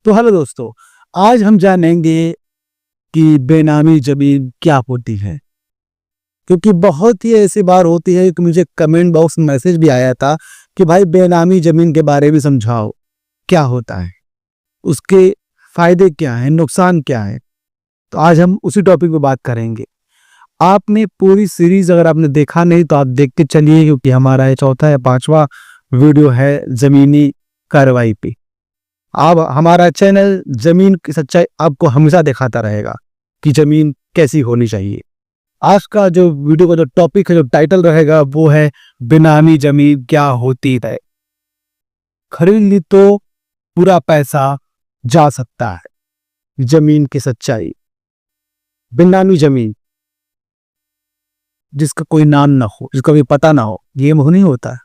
तो हेलो दोस्तों, आज हम जानेंगे कि बेनामी जमीन क्या होती है। क्योंकि बहुत ही ऐसी बार होती है कि मुझे कमेंट बॉक्स में मैसेज भी आया था कि भाई बेनामी जमीन के बारे में समझाओ, क्या होता है, उसके फायदे क्या हैं, नुकसान क्या है। तो आज हम उसी टॉपिक पे बात करेंगे। आपने पूरी सीरीज अगर आपने देखा नहीं तो आप देख के चलिए, क्योंकि हमारा ये चौथा या पांचवा वीडियो है जमीनी कार्रवाई पे। अब हमारा चैनल जमीन की सच्चाई आपको हमेशा दिखाता रहेगा कि जमीन कैसी होनी चाहिए। आज का जो वीडियो का जो टॉपिक है, जो टाइटल रहेगा वो है बेनामी जमीन क्या होती है। खरीद ली तो पूरा पैसा जा सकता है। जमीन की सच्चाई। बेनामी जमीन जिसका कोई नाम ना हो, जिसका भी पता ना हो, ये नहीं होता है।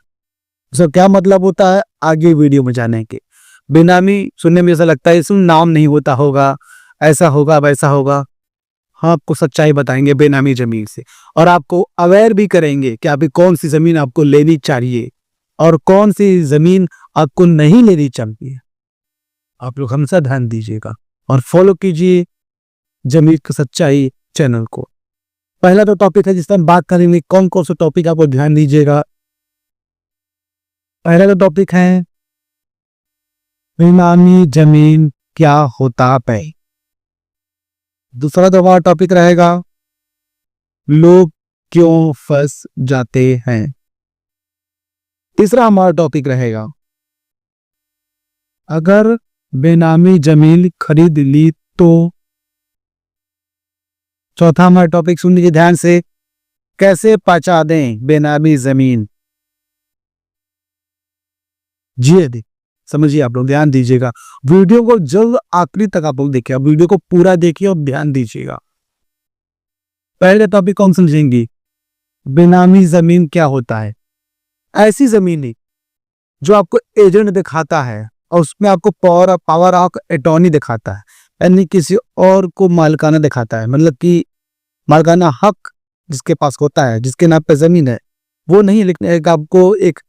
उसका क्या मतलब होता है आगे वीडियो में जानेंगे। बेनामी सुनने में ऐसा लगता है इसमें नाम नहीं होता होगा, ऐसा होगा वैसा होगा। हाँ, आपको सच्चाई बताएंगे बेनामी जमीन से, और आपको अवेयर भी करेंगे कि अभी कौन सी जमीन आपको लेनी चाहिए और कौन सी जमीन आपको नहीं लेनी चाहिए। आप लोग हमेशा ध्यान दीजिएगा और फॉलो कीजिए जमीन की सच्चाई चैनल को। पहला तो टॉपिक है जिस पर हम बात करेंगे, कौन कौन सा टॉपिक आपको ध्यान दीजिएगा। पहला तो टॉपिक है बेनामी जमीन क्या होता है। दूसरा तो हमारा टॉपिक रहेगा लोग क्यों फंस जाते हैं। तीसरा हमारा टॉपिक रहेगा अगर बेनामी जमीन खरीद ली तो। चौथा हमारा टॉपिक सुन लीजिए ध्यान से, कैसे पहचान दें बेनामी जमीन। जी समझिए, आप लोग ध्यान दीजिएगा, वीडियो को जल्द आखिरी तक आप लोग देखिए, वीडियो को पूरा देखिए और ध्यान दीजिएगा। पहले टॉपिक कौन समझेंगे, बेनामी जमीन क्या होता है। ऐसी जमीन जो आपको एजेंट दिखाता है और उसमें आपको पावर ऑफ अटॉर्नी दिखाता है, यानी किसी और को मालिकाना दिखाता है। मतलब कि मालिकाना हक जिसके पास होता है, जिसके नाम पे जमीन है, वो नहीं, लेकिन आपको एक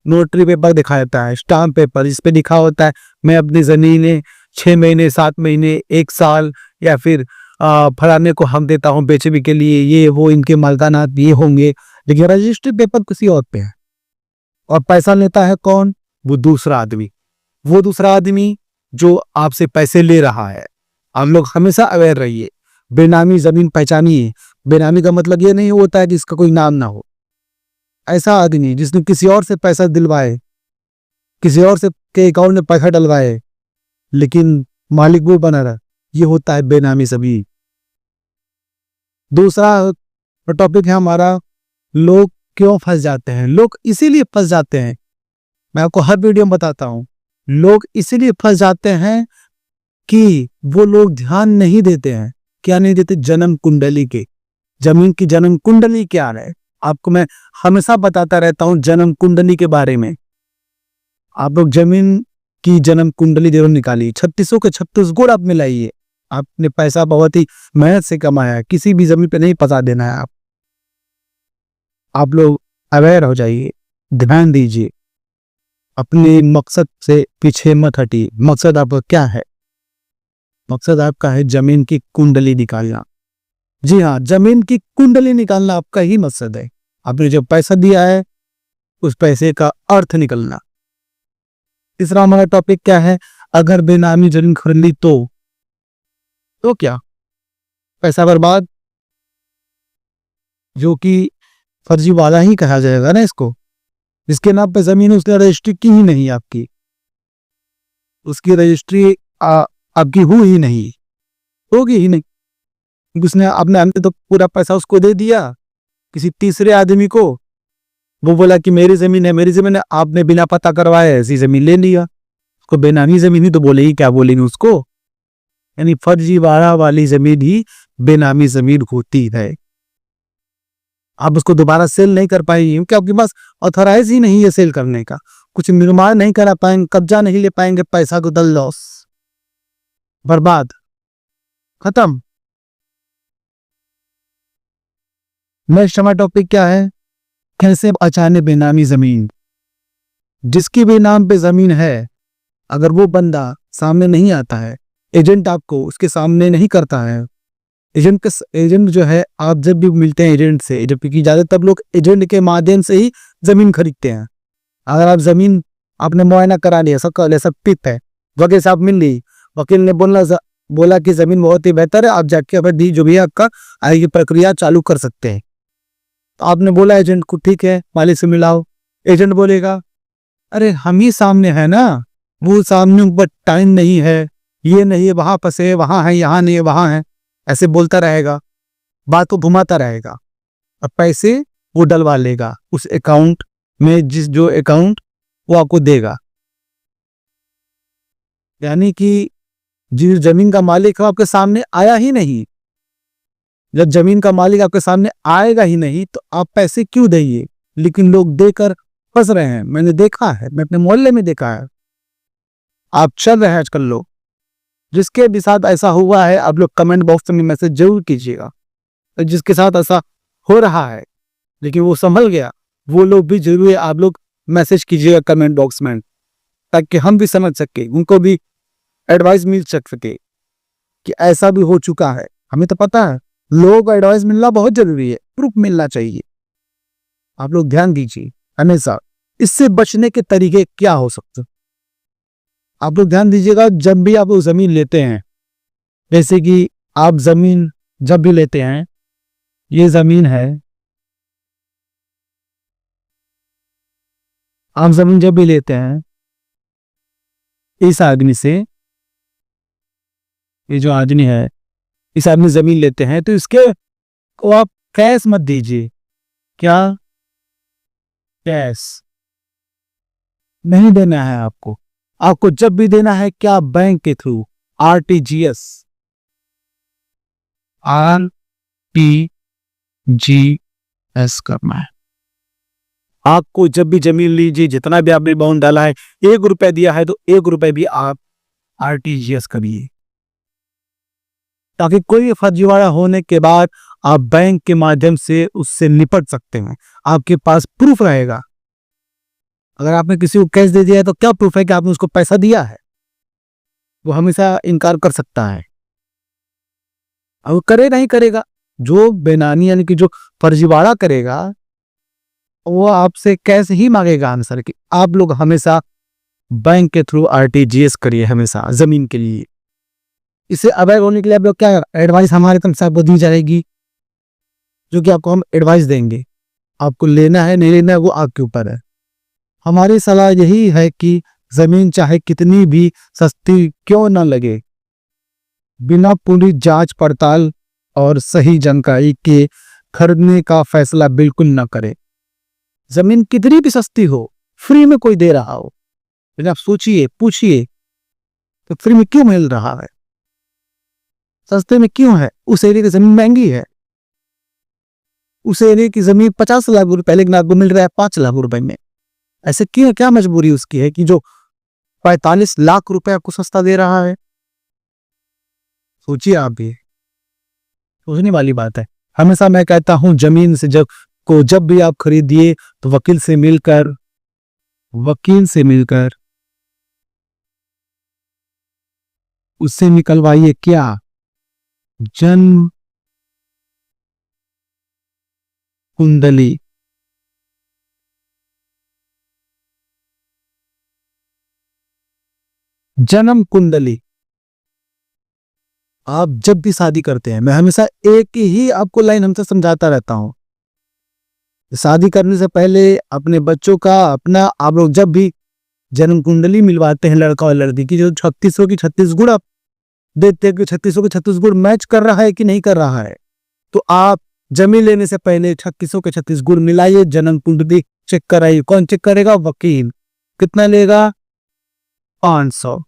नोटरी पेपर दिखाया जाता है, स्टाम्प पेपर, जिस पे लिखा होता है मैं अपनी जमीनें 6 महीने 7 महीने 1 साल या फिर फलाने को हम देता हूँ बेचने के लिए, ये वो इनके मालिकाना ये होंगे। लेकिन रजिस्ट्री पेपर किसी और पे है और पैसा लेता है कौन, वो दूसरा आदमी। वो दूसरा आदमी जो आपसे पैसे ले रहा है। आप लोग हमेशा अवेयर रहिए, बेनामी जमीन पहचानिए। बेनामी का मतलब ये नहीं होता है जिसका कोई नाम ना हो। ऐसा आदमी जिसने किसी और से पैसा दिलवाए, किसी और से के अकाउंट में पैसा डलवाए, लेकिन मालिक वो बना रहा, ये होता है बेनामी जमीन। दूसरा टॉपिक है हमारा लोग क्यों फंस जाते हैं। लोग इसीलिए फंस जाते हैं, मैं आपको हर वीडियो में बताता हूं, लोग इसीलिए फंस जाते हैं कि वो लोग ध्यान नहीं देते हैं। क्या नहीं देते, जन्म कुंडली के, जमीन की जन्म कुंडली क्या है। आपको मैं हमेशा बताता रहता हूं जन्म कुंडली के बारे में। आप लोग जमीन की जन्म कुंडली जरूर निकालिए, 36 के 36 गुण आप मिलाइए। आपने पैसा बहुत ही मेहनत से कमाया है, किसी भी जमीन पे नहीं फंसा देना है। आप लोग अवेयर हो जाइए, ध्यान दीजिए, अपने मकसद से पीछे मत हटिए। मकसद आपका क्या है, मकसद आपका है जमीन की कुंडली निकालना। जी हाँ, जमीन की कुंडली निकालना आपका ही मकसद है। आपने जो पैसा दिया है उस पैसे का अर्थ निकलना। तीसरा हमारा टॉपिक क्या है, अगर बेनामी जमीन खरीद ली तो क्या, पैसा बर्बाद, जो कि फर्जी वाला ही कहा जाएगा ना इसको। जिसके नाम पे जमीन है उसने रजिस्ट्री की ही नहीं, आपकी उसकी रजिस्ट्री आपकी हुई ही नहीं, होगी ही नहीं। उसने अपने अंदर तो पूरा पैसा उसको दे दिया, किसी तीसरे आदमी को। वो बोला कि मेरी जमीन है, मेरी जमीन है, आपने बिना पता करवाए ऐसी जमीन ले लिया। उसको बेनामी जमीन ही तो बोलेगी, क्या बोलेंगे उसको। यानी फर्जीवाड़ा वाली जमीन ही बेनामी जमीन होती है। आप उसको दोबारा सेल नहीं कर पाएंगे क्योंकि आपके पास ऑथराइज ही नहीं है सेल करने का। कुछ निर्माण नहीं करा पाएंगे, कब्जा नहीं ले पाएंगे, पैसा को दल लॉस, बर्बाद, खत्म। नेक्स्ट हमारा टॉपिक क्या है, कैसे पहचाने बेनामी जमीन। जिसकी भी नाम पे जमीन है अगर वो बंदा सामने नहीं आता है, एजेंट आपको उसके सामने नहीं करता है, एजेंट जो है, आप जब भी मिलते हैं एजेंट से, क्योंकि ज्यादातर लोग एजेंट के माध्यम से ही जमीन खरीदते हैं। अगर आप जमीन आपने मुआयना करा लिया, सब कर लिया, सब ठीक है, वकील साहब मिल ली, वकील ने बोला कि जमीन बहुत ही बेहतर है, आप जाके अब दी जो भी है आपका आगे की प्रक्रिया चालू कर सकते हैं। तो आपने बोला एजेंट को ठीक है मालिक से मिलाओ, एजेंट बोलेगा अरे हम ही सामने है ना, वो सामने ऊपर टाइम नहीं है, ये नहीं है, वहां फंसे, वहां है, यहाँ नहीं है, वहां है, ऐसे बोलता रहेगा, बात को घुमाता रहेगा। अब पैसे वो डलवा लेगा उस अकाउंट में, जो अकाउंट वो आपको देगा। यानी कि जिस जमीन का मालिक है आपके सामने आया ही नहीं। जब जमीन का मालिक आपके सामने आएगा ही नहीं तो आप पैसे क्यों देंगे? लेकिन लोग देकर फंस रहे हैं, मैंने देखा है, मैं अपने मोहल्ले में देखा है। आप चल रहे हैं आजकल लोग, जिसके भी साथ ऐसा हुआ है आप लोग कमेंट बॉक्स में मैसेज जरूर कीजिएगा। जिसके साथ ऐसा हो रहा है लेकिन वो संभल गया, वो लोग भी जरूर आप लोग मैसेज कीजिएगा कमेंट बॉक्स में, ताकि हम भी समझ सके, उनको भी एडवाइस मिल सके कि ऐसा भी हो चुका है। हमें तो पता है, लोगों को एडवाइस मिलना बहुत जरूरी है, प्रूफ मिलना चाहिए। आप लोग ध्यान दीजिए हमेशा। इससे बचने के तरीके क्या हो सकते, आप लोग ध्यान दीजिएगा। जब भी आप जमीन लेते हैं, जैसे कि आप जमीन जब भी लेते हैं, ये जमीन है, आप जमीन जब भी लेते हैं इस आदमी से, ये जो आदमी है, इस आदमी जमीन लेते हैं तो इसके को आप कैश मत दीजिए। क्या कैश नहीं देना है आपको। आपको जब भी देना है क्या, बैंक के थ्रू, आरटीजीएस, आरटीजीएस करना है आपको। जब भी जमीन लीजिए, जितना भी आपने अमाउंट डाला है, 1 रुपया दिया है तो 1 रुपये भी आप आरटीजीएस करिए, ताकि कोई फर्जीवाड़ा होने के बाद आप बैंक के माध्यम से उससे निपट सकते हैं। आपके पास प्रूफ रहेगा। अगर आपने किसी को कैश दे दिया है तो क्या प्रूफ है कि आपने उसको पैसा दिया है? वो हमेशा इनकार कर सकता है, और करे नहीं करेगा। जो बेनामी यानी कि जो फर्जीवाड़ा करेगा वो आपसे कैश ही मांगेगा आंसर कि आप लोग हमेशा बैंक के थ्रू आरटीजीएस करिए हमेशा जमीन के लिए। इसे अवॉइड होने के लिए आप लोग क्या एडवाइस हमारे तरफ से आपको दी जाएगी, जो कि आपको हम एडवाइस देंगे। आपको लेना है नहीं लेना है वो आपके ऊपर है। हमारी सलाह यही है कि जमीन चाहे कितनी भी सस्ती क्यों ना लगे, बिना पूरी जांच पड़ताल और सही जानकारी के खरीदने का फैसला बिल्कुल ना करें। जमीन कितनी भी सस्ती हो, फ्री में कोई दे रहा हो, लेकिन आप सोचिए, पूछिए तो फ्री में क्यों मिल रहा है, सस्ते में क्यों है? उस एरिया की जमीन महंगी है, उस एरिया की जमीन 50 लाख रुपए, लेकिन आपको मिल रहा है 5 लाख रुपए में। ऐसे क्यों? क्या मजबूरी उसकी है कि जो 45 लाख रुपए आपको सस्ता दे रहा है? सोचिए, आप भी सोचने वाली बात है। हमेशा मैं कहता हूं, जमीन से जब भी आप खरीदिए तो वकील से मिलकर उससे निकलवाइए क्या, जन्म कुंडली। जन्म कुंडली आप जब भी शादी करते हैं, मैं हमेशा एक ही आपको लाइन हमसे समझाता रहता हूं, शादी करने से पहले अपने बच्चों का अपना आप लोग जब भी जन्म कुंडली मिलवाते हैं, लड़का और लड़की की, जो 36 की 36 गुण आप देखते हैं कि 36 के 36 गुण मैच कर रहा है कि नहीं कर रहा है, तो आप जमीन लेने से पहले 36 के 36 गुण मिलाइए, जन्म कुंडली चेक कराइए। कौन चेक करेगा? वकील। कितना लेगा? 500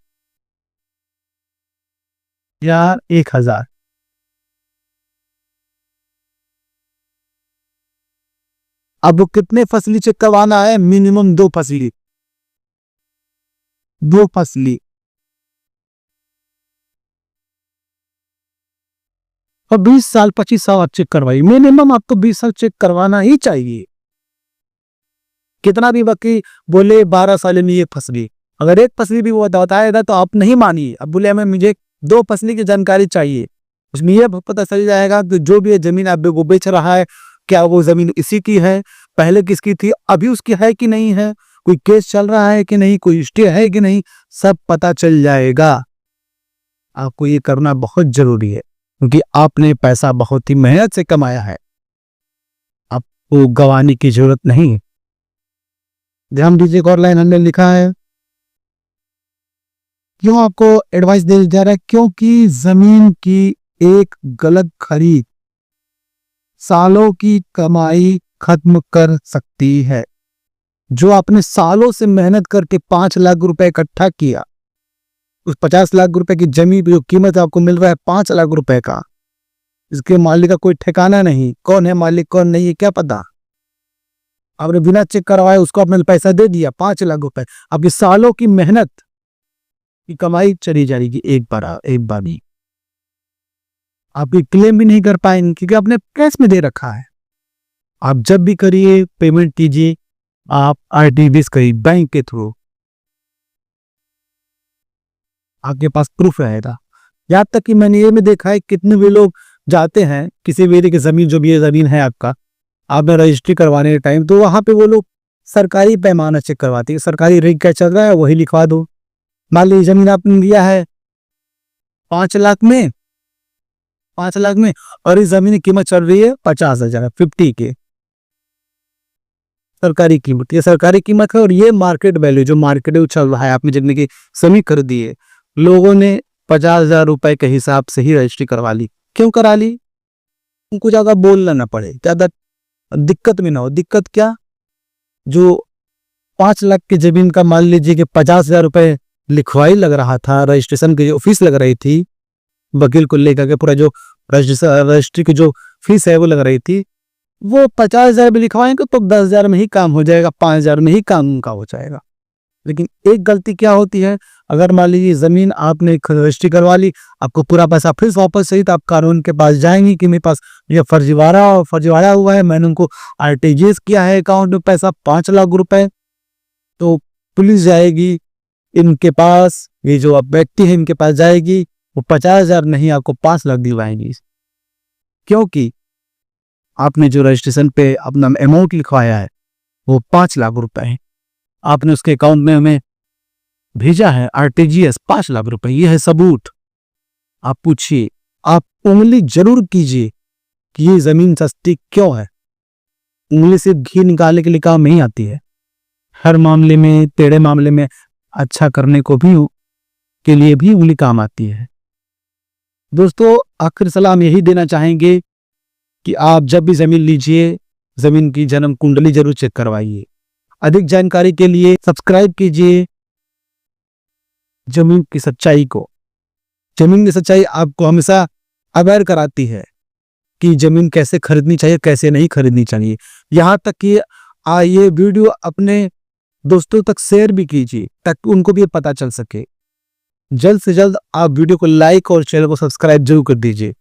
या 1000। अब वो कितने फसली चेक करवाना है? मिनिमम 2 फसली, 2 फसली। और 20 साल 25 साल आप चेक करवाइए, मिनिमम आपको 20 साल चेक करवाना ही चाहिए। कितना भी वकील बोले 12 साल में ये फसली, अगर एक फसली भी वो बताएगा तो आप नहीं मानिए, अब बोले हमें मुझे 2 फसली की जानकारी चाहिए। उसमें यह पता चल जाएगा कि जो भी ये जमीन आप वो बेच रहा है, क्या वो जमीन इसी की है, पहले किसकी थी, अभी उसकी है कि नहीं है, कोई केस चल रहा है कि नहीं, कोई स्टे है कि नहीं, सब पता चल जाएगा। आपको ये करना बहुत जरूरी है क्योंकि आपने पैसा बहुत ही मेहनत से कमाया है, आपको गंवाने की जरूरत नहीं। ध्यान दीजिए, और लाइन हमने लिखा है, क्यों आपको एडवाइस दे जा रहा है, क्योंकि जमीन की एक गलत खरीद सालों की कमाई खत्म कर सकती है। जो आपने सालों से मेहनत करके 5 लाख रुपए इकट्ठा किया, उस 50 लाख रुपए की जमीन की जो कीमत आपको मिल रहा है 5 लाख रुपए का, इसके मालिक का कोई ठिकाना नहीं, कौन है मालिक कौन नहीं है क्या पता। आपने बिना चेक करवाए उसको आपने पैसा दे दिया 5 लाख रुपए, आपकी सालों की मेहनत की कमाई चली जाएगी एक बार ही। आपकी क्लेम भी नहीं कर पाएंगे क्योंकि आपने कैश में दे रखा है। आप जब भी करिए पेमेंट कीजिए, आप आरटीजीएस करिए बैंक के थ्रू, आपके पास प्रूफ रहेगा। यहाँ तक कि मैंने ये भी देखा है कितने भी लोग जाते हैं किसी भी की जमीन, जो भी ये जमीन है आपका, आपने रजिस्ट्री करवाने के टाइम तो वहां पे वो लोग सरकारी पैमाना चेक करवाते हैं, सरकारी रेट क्या चल रहा है वही लिखवा दो। मान लीजिए जमीन आपने लिया है 5 लाख में, 5 लाख में, और इस जमीन की कीमत चल रही है 50,000, 50 के सरकारी कीमत, ये सरकारी कीमत है और ये मार्केट वैल्यू जो मार्केट में चल रहा है। आपने जमीन की समी कर दी है, लोगों ने 50,000 रुपए के हिसाब से ही रजिस्ट्री करवा ली। क्यों करा ली? उनको ज्यादा बोलना ना पड़े, ज्यादा दिक्कत में ना हो। दिक्कत क्या, जो 5 लाख की जमीन का मान लीजिए कि 50,000 रुपए लिखवाई लग रहा था, रजिस्ट्रेशन की जो फीस लग रही थी वकील को लेकर के, पूरा जो रजिस्ट्री की जो फीस है वो लग रही थी, वो 50,000 भी लिखवाएंगे तो 10,000 में ही काम हो जाएगा, 5,000 में ही काम उनका हो जाएगा। लेकिन एक गलती क्या होती है, अगर मान लीजिए जमीन आपने रजिस्ट्री करवा ली, आपको पूरा पैसा फिर वापस चाहिए तो आप कानून के पास जाएंगे कि मेरे पास ये फर्जीवाड़ा हुआ है, मैंने उनको आरटीजीएस किया है अकाउंट में पैसा 5 लाख रुपए, तो पुलिस जाएगी इनके पास, ये जो अब व्यक्ति है इनके पास जाएगी, वो 50,000 नहीं आपको 5 लाख दिलवाएंगी, क्योंकि आपने जो रजिस्ट्रेशन पे अपना अमाउंट लिखवाया है वो 5 लाख रुपए है, आपने उसके अकाउंट में हमें भेजा है आरटीजीएस 5 लाख रुपए, ये है सबूत। आप पूछिए, आप उंगली जरूर कीजिए कि ये जमीन सस्ती क्यों है। उंगली से घी निकालने के लिए काम नहीं आती है, हर मामले में, टेढ़े मामले में अच्छा करने को भी के लिए भी उंगली काम आती है। दोस्तों, आखिर सलाह हम यही देना चाहेंगे कि आप जब भी जमीन लीजिए, जमीन की जन्म कुंडली जरूर चेक करवाइए। अधिक जानकारी के लिए सब्सक्राइब कीजिए जमीन की सच्चाई को। जमीन की सच्चाई आपको हमेशा अवेयर कराती है कि जमीन कैसे खरीदनी चाहिए, कैसे नहीं खरीदनी चाहिए। यहाँ तक कि ये वीडियो अपने दोस्तों तक शेयर भी कीजिए ताकि उनको भी पता चल सके। जल्द से जल्द आप वीडियो को लाइक और चैनल को सब्सक्राइब जरूर कर दीजिए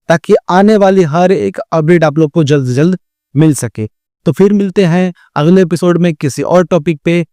ताकि आने वाली हर एक अपडेट आप लोग को जल्द से जल्द मिल सके। तो फिर मिलते हैं अगले एपिसोड में किसी और टॉपिक पे।